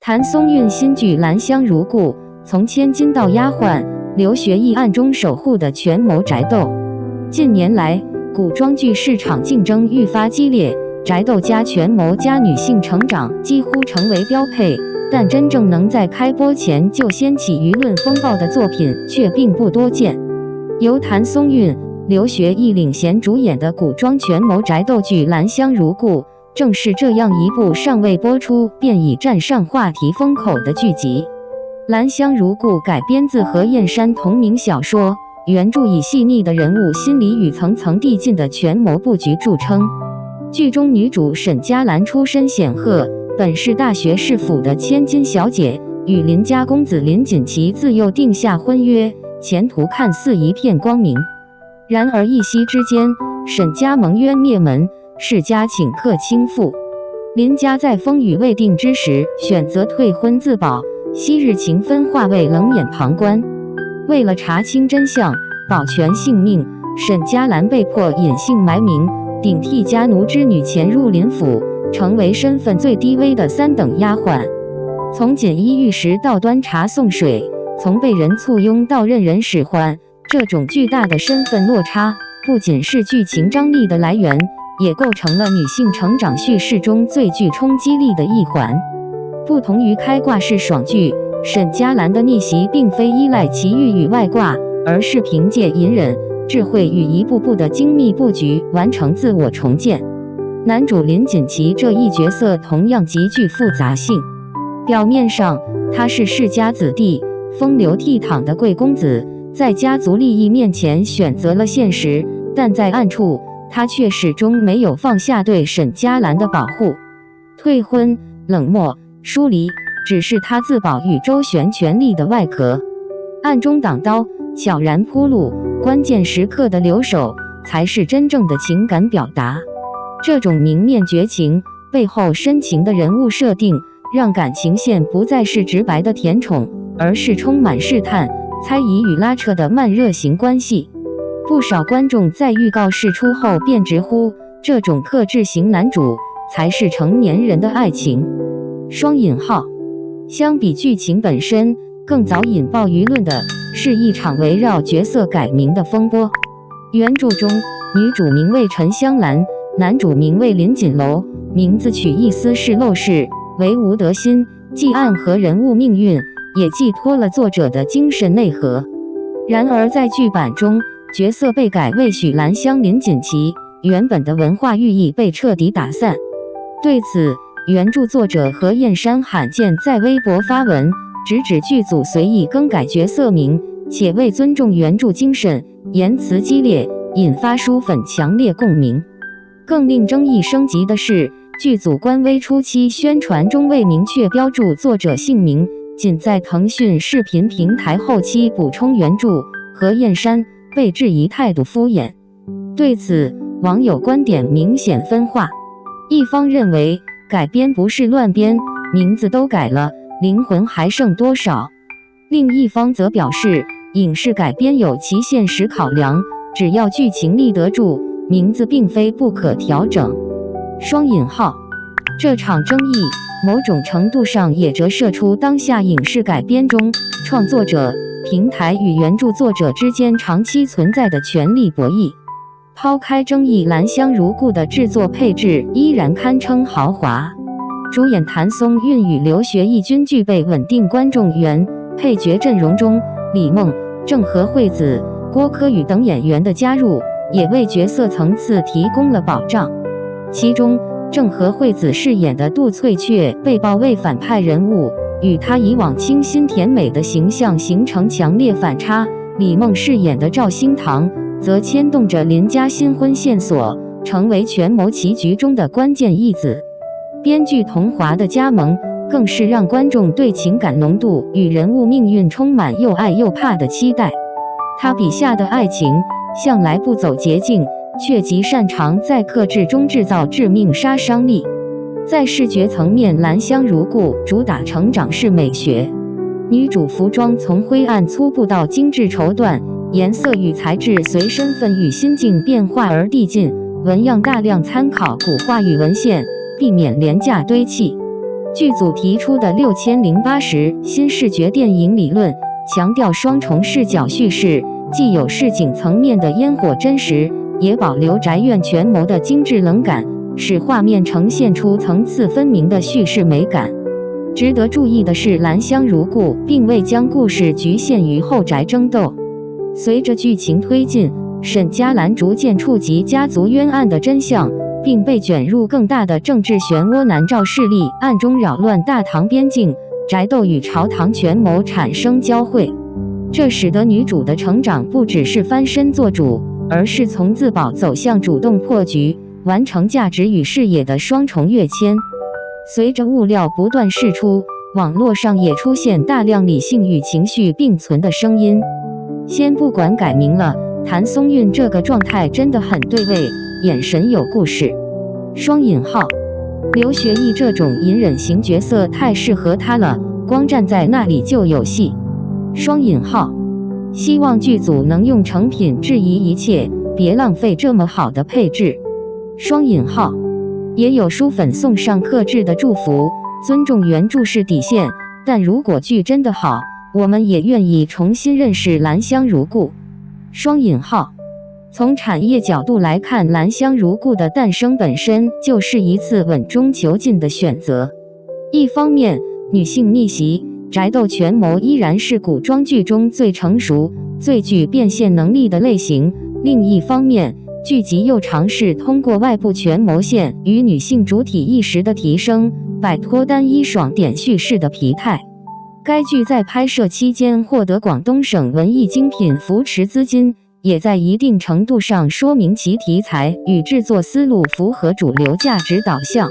譚松韻新劇《蘭香如故》，從千金到丫鬟，劉學義暗中守護的權謀宅鬥。近年來，古裝劇市場競爭愈發激烈，宅鬥加權謀加女性成長幾乎成為標配，但真正能在開播前就掀起輿論風暴的作品卻並不多見。由譚松韻、劉學義領銜主演的古裝權謀宅鬥劇《蘭香如故》，正是這樣一部尚未播出便已站上話題風口的劇集。《蘭香如故》改編自何燕珊同名小說，原著以細膩的人物心理與層層遞進的權謀布局著稱。劇中女主沈佳蘭出身顯赫，本是大學士府的千金小姐，與林家公子林錦棋自幼定下婚約，前途看似一片光明。然而一夕之間，沈家盟約滅門，世家頃刻傾覆。林家在風雨未定之時，選擇退婚自保，昔日情分化為冷眼旁觀。為了查清真相，保全性命，沈佳蘭被迫隱姓埋名，頂替家奴之女潛入林府，成為身份最低微的三等丫鬟。從錦衣玉食到端茶送水，從被人簇擁到任人使喚，這種巨大的身份落差，不僅是劇情張力的來源，也構成了女性成長敘事中最具衝擊力的一環。不同於開掛式爽劇，沈佳蘭的逆襲並非依賴奇遇與外掛，而是憑借隱忍、智慧與一步步的精密布局完成自我重建。男主林錦棋這一角色同樣極具複雜性。表面上，他是世家子弟，風流倜儻的貴公子，在家族利益面前選擇了現實，但在暗處，他卻始終沒有放下對沈佳蘭的保護。退婚、冷漠、疏離，只是他自保與周旋權力的外殼。暗中擋刀，悄然鋪路，關鍵時刻的留守，才是真正的情感表達。這種明面絕情，背後深情的人物設定，讓感情線不再是直白的甜寵，而是充滿試探、猜疑與拉扯的慢熱型關係。不少觀眾在預告釋出後便直呼，這種克制型男主才是成年人的愛情。雙引號。相比劇情本身，更早引爆輿論的是一場圍繞角色改名的風波。原著中，女主名為陳香蘭，男主名為林錦樓，名字取意思是陋室，為無德心，既暗合人物命運，也寄托了作者的精神內核。然而在劇版中，角色被改為許蘭香林錦棋，原本的文化寓意被徹底打散。對此，原著作者何燕珊罕見在微博發文，直指劇組隨意更改角色名，且未尊重原著精神，言辭激烈，引發書粉強烈共鳴。更令爭議升級的是，劇組官微初期宣傳中未明確標注作者姓名，僅在騰訊視頻平台後期補充原著，何燕珊被質疑態度敷衍。對此，網友觀點明顯分化，一方認為改編不是亂編，名字都改了，靈魂還剩多少？另一方則表示，影視改編有其現實考量，只要劇情立得住，名字並非不可調整。雙引號。這場爭議某種程度上也折射出當下影視改編中創作者、平台與原著作者之間長期存在的權力博弈。拋開爭議，蘭香如故的制作配置依然堪稱豪華。主演譚松韻與劉學義均具備穩定觀眾緣，配角陣容中李夢、鄭和惠子、郭柯宇等演員的加入，也為角色層次提供了保障。其中，鄭和惠子飾演的杜翠雀被曝為反派人物，與她以往清新甜美的形象形成強烈反差。李夢飾演的趙新堂則牽動着林家新婚線索，成為權謀棋局中的關鍵一子。編劇桐華的加盟，更是讓觀眾對情感濃度與人物命運充滿又愛又怕的期待。他筆下的愛情向來不走捷徑，卻極擅長在克制中制造致命殺傷力。在視覺層面，蘭香如故主打成長式美學，女主服裝從灰暗粗布到精致綢緞，顏色與材質隨身份與心境變化而遞進，紋樣大量參考古畫與文獻，避免廉價堆砌。劇組提出的6080新視覺電影理論，強調雙重視角敘事，既有市井層面的煙火真實，也保留宅院權謀的精緻冷感，使畫面呈現出層次分明的敘事美感。值得注意的是，蘭香如故並未將故事局限於後宅爭鬥。隨着劇情推進，沈佳蘭逐漸觸及家族冤案的真相，並被捲入更大的政治漩渦。南趙勢力暗中擾亂大唐邊境，宅鬥與朝堂權謀產生交匯，這使得女主的成長不只是翻身做主，而是從自保走向主動破局，完成價值與視野的雙重躍遷。隨着物料不斷釋出，網絡上也出現大量理性與情緒並存的聲音。先不管改名了，譚松韻這個狀態真的很對味，眼神有故事。雙引號，劉學義這種隱忍型角色太適合他了，光站在那裡就有戲。雙引號，希望劇組能用成品質疑一切，別浪費這麼好的配置。雙引號，也有書粉送上克制的祝福，尊重原著是底線，但如果劇真的好，我們也願意重新認識蘭香如故。雙引號，從產業角度來看，蘭香如故的誕生本身就是一次穩中求進的選擇。一方面，女性逆襲、宅鬥權謀依然是古裝劇中最成熟、最具變現能力的類型；另一方面，劇集又嘗試通過外部權謀線與女性主體意識的提升，擺脫單一爽點敘事的疲態。該劇在拍攝期間獲得廣東省文藝精品扶持資金，也在一定程度上說明其題材與製作思路符合主流價值導向。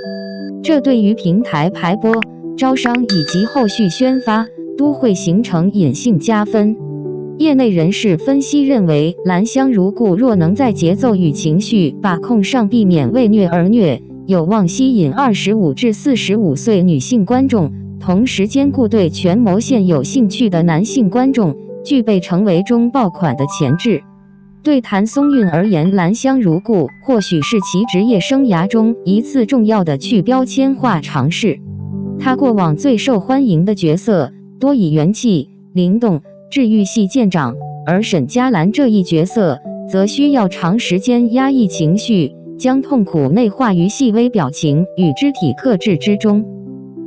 這對於平台排播、招商以及後續宣發都會形成隱性加分。業內人士分析認為，蘭香如故若能在節奏與情緒把控上避免為虐而虐，有望吸引25至45歲女性觀眾，同時兼顧對權謀線有興趣的男性觀眾，具備成為中爆款的潛質。對譚松韻而言，蘭香如故或許是其職業生涯中一次重要的去標籤化嘗試。他過往最受歡迎的角色多以元氣、靈動、治癒系見長，而沈佳蘭這一角色則需要長時間壓抑情緒，將痛苦內化於細微表情與肢體克制之中。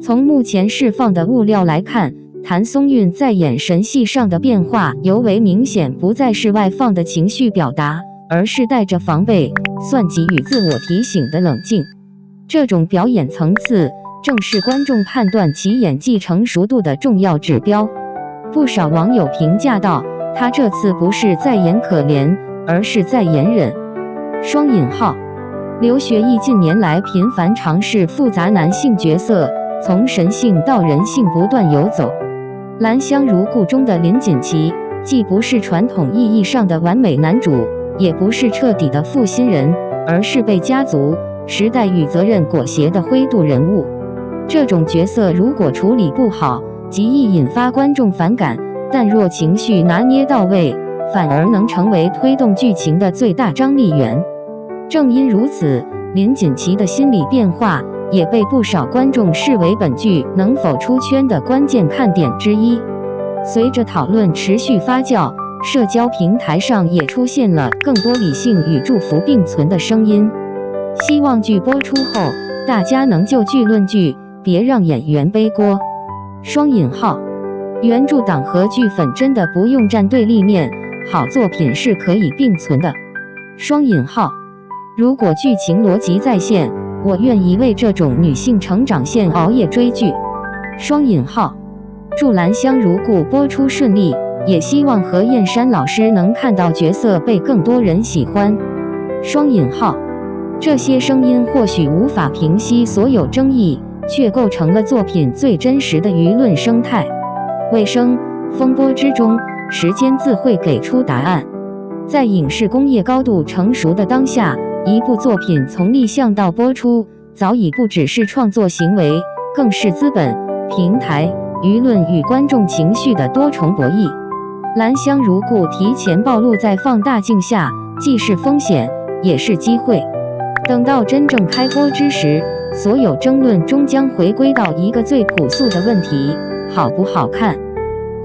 從目前釋放的物料來看，譚松韻在眼神戲上的變化尤為明顯，不再是外放的情緒表達，而是帶着防備、算計與自我提醒的冷靜。這種表演層次正是觀眾判斷其演技成熟度的重要指標。不少網友評價道，他這次不是在演可憐，而是在演忍。雙引號，劉學義近年來頻繁嘗試複雜男性角色，從神性到人性不斷游走。蘭香如故中的林錦旗既不是傳統意義上的完美男主，也不是徹底的負心人，而是被家族、時代與責任裹挾的灰度人物。這種角色如果處理不好，極易引發觀眾反感，但若情緒拿捏到位，反而能成為推動劇情的最大張力源。正因如此，林錦旗的心理變化也被不少觀眾視為本劇能否出圈的關鍵看點之一。隨着討論持續發酵，社交平台上也出現了更多理性與祝福並存的聲音。希望劇播出後，大家能就劇論劇，別讓演員背鍋。雙引號，原著黨和劇粉真的不用站對立面，好作品是可以並存的。雙引號，如果劇情邏輯在線，我願意為這種女性成長線熬夜追劇。雙引號，祝蘭香如故播出順利，也希望何燕珊老師能看到角色被更多人喜歡。雙引號，這些聲音或許無法平息所有爭議，卻構成了作品最真實的輿論生態。尾聲，風波之中，時間自會給出答案。在影視工業高度成熟的當下，一部作品從立項到播出，早已不只是創作行為，更是資本、平台、輿論與觀眾情緒的多重博弈。蘭香如故提前暴露在放大鏡下，既是風險，也是機會。等到真正開播之時，所有爭論終將回歸到一個最樸素的問題：好不好看？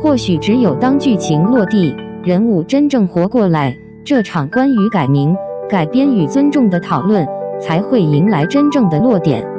或許只有當劇情落地，人物真正活過來，這場關於改名、改編與尊重的討論才會迎來真正的落點。